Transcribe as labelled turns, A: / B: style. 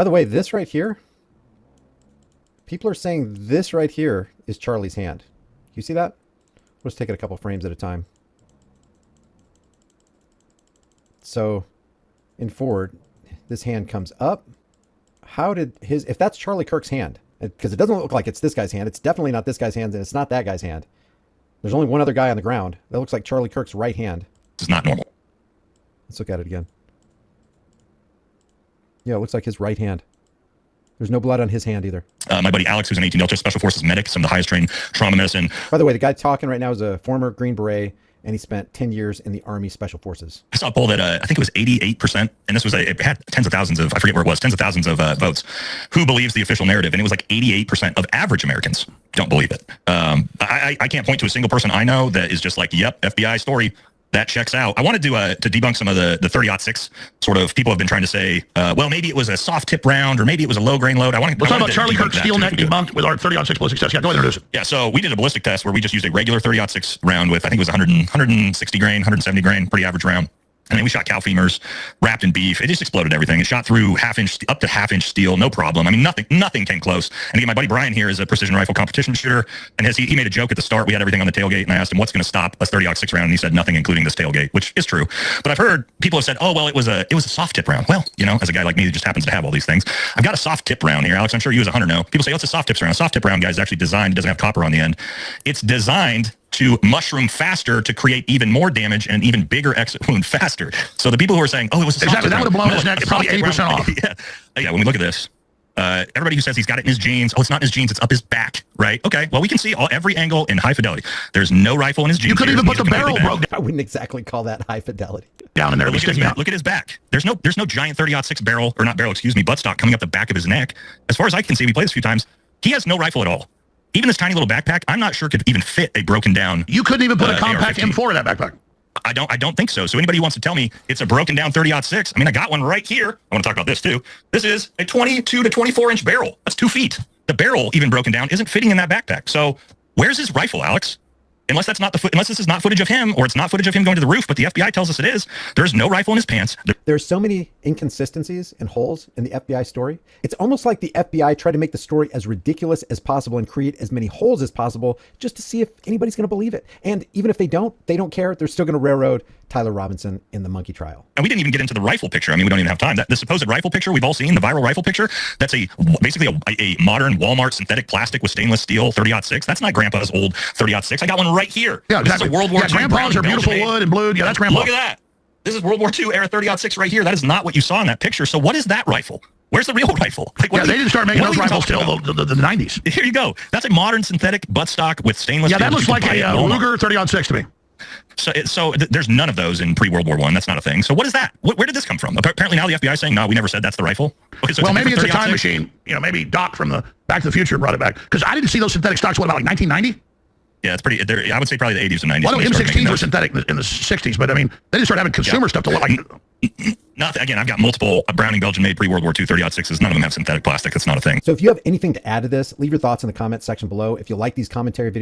A: By the way, this right here, people are saying this right here is Charlie's hand. You see that? Let's take it a couple frames at a time. So in forward, this hand comes up. How did his, if that's Charlie Kirk's hand, because it doesn't look like it's this guy's hand. It's definitely not this guy's hand, and it's not that guy's hand. There's only one other guy on the ground. That looks like Charlie Kirk's right hand.
B: This is not normal.
A: Let's look at it again. Yeah, it looks like his right hand. There's no blood on his hand either.
B: My buddy Alex, who's an 18 Delta Special Forces medic, some of the highest trained trauma medicine.
A: By the way, the guy talking right now is a former Green Beret, and he spent 10 years in the Army Special Forces.
B: I saw a poll that I think it was 88%, and this was it had tens of thousands of, I forget where it was, tens of thousands of votes. Who believes the official narrative? And it was like 88% of average Americans don't believe it. I can't point to a single person I know that is just like, yep, FBI story. That checks out. I wanted to debunk some of the 30-06 sort of people have been trying to say, well, maybe it was a soft tip round or maybe it was a low grain load.
C: We're talking about Charlie Kirk's steel neck debunked with our 30-06 ballistic test. Yeah, go ahead and introduce it.
B: Yeah, so we did a ballistic test where we just used a regular 30-06 round with, I think it was 160 grain, 170 grain, pretty average round. And then we shot cow femurs wrapped in beef. It just exploded everything. It shot through up to half-inch steel, no problem. I mean, nothing came close. And again, my buddy Brian here is a precision rifle competition shooter, and he made a joke at the start. We had everything on the tailgate, and I asked him what's going to stop a 30-06 round, and he said nothing, including this tailgate, which is true. But I've heard people have said, oh well, it was a soft tip round. Well, you know, as a guy like me that just happens to have all these things, I've got a soft tip round here, Alex. I'm sure you as a hunter know. People say, oh, it's a soft tips round. A soft tip round, guys, is actually designed. It doesn't have copper on the end. It's designed to mushroom faster to create even more damage and an even bigger exit wound faster. So the people who are saying, oh, it was a soft
C: exactly, that would have blown his neck probably 80% off.
B: Yeah, when we look at this, everybody who says he's got it in his jeans, oh, it's not in his jeans, it's up his back, right? Okay, well, we can see every angle in high fidelity. There's no rifle in his jeans.
C: You couldn't even put the barrel broke down.
A: I wouldn't exactly call that high fidelity.
C: Down in there,
B: look at his back. There's no giant 30-06 barrel, or not barrel, excuse me, buttstock coming up the back of his neck. As far as I can see, we played this a few times, he has no rifle at all. Even this tiny little backpack, I'm not sure could even fit a broken down.
C: You couldn't even put a compact M4 in that backpack.
B: I don't think so. So anybody who wants to tell me it's a broken down 30-06, I mean, I got one right here. I want to talk about this too. This is a 22 to 24 inch barrel. That's 2 feet. The barrel, even broken down, isn't fitting in that backpack. So where's his rifle, Alex? Unless this is not footage of him, or it's not footage of him going to the roof, but the FBI tells us it is. There's no rifle in his pants.
A: There's so many inconsistencies and holes in the FBI story. It's almost like the FBI tried to make the story as ridiculous as possible and create as many holes as possible just to see if anybody's going to believe it. And even if they don't care. They're still going to railroad Tyler Robinson in the monkey trial.
B: And we didn't even get into the rifle picture. I mean, we don't even have time. The supposed rifle picture we've all seen, the viral rifle picture, that's basically a modern Walmart synthetic plastic with stainless steel 30-06. That's not Grandpa's old 30-06. I got one right here.
C: Yeah, exactly.
B: This is a World War II.
C: Grandpa's are beautiful wood and blue. Yeah, that's Grandpa.
B: Look at that. This is World War II era 30-06 right here. That is not what you saw in that picture. So what is that rifle? Where's the real rifle?
C: Like, they didn't start making those rifles till the 90s.
B: Here you go. That's a modern synthetic buttstock with stainless steel.
C: Yeah, that looks like a Ruger 30-06 to me.
B: So there's none of those in pre-World War I. That's not a thing. So what is that? Where did this come from? Apparently now the FBI is saying, no, we never said that's the rifle. Okay, so
C: well, maybe it's a time machine. You know, maybe Doc from the Back to the Future brought it back. Because I didn't see those synthetic stocks, what, about like 1990?
B: Yeah, it's pretty. I would say probably the 80s and 90s.
C: Well, no, M16s were synthetic in the 60s, but I mean, they didn't start having consumer stuff to look like.
B: Nothing. Again, I've got multiple Browning Belgian-made pre-World War II 30-06s. None of them have synthetic plastic. That's not a thing.
A: So if you have anything to add to this, leave your thoughts in the comment section below. If you like these commentary videos,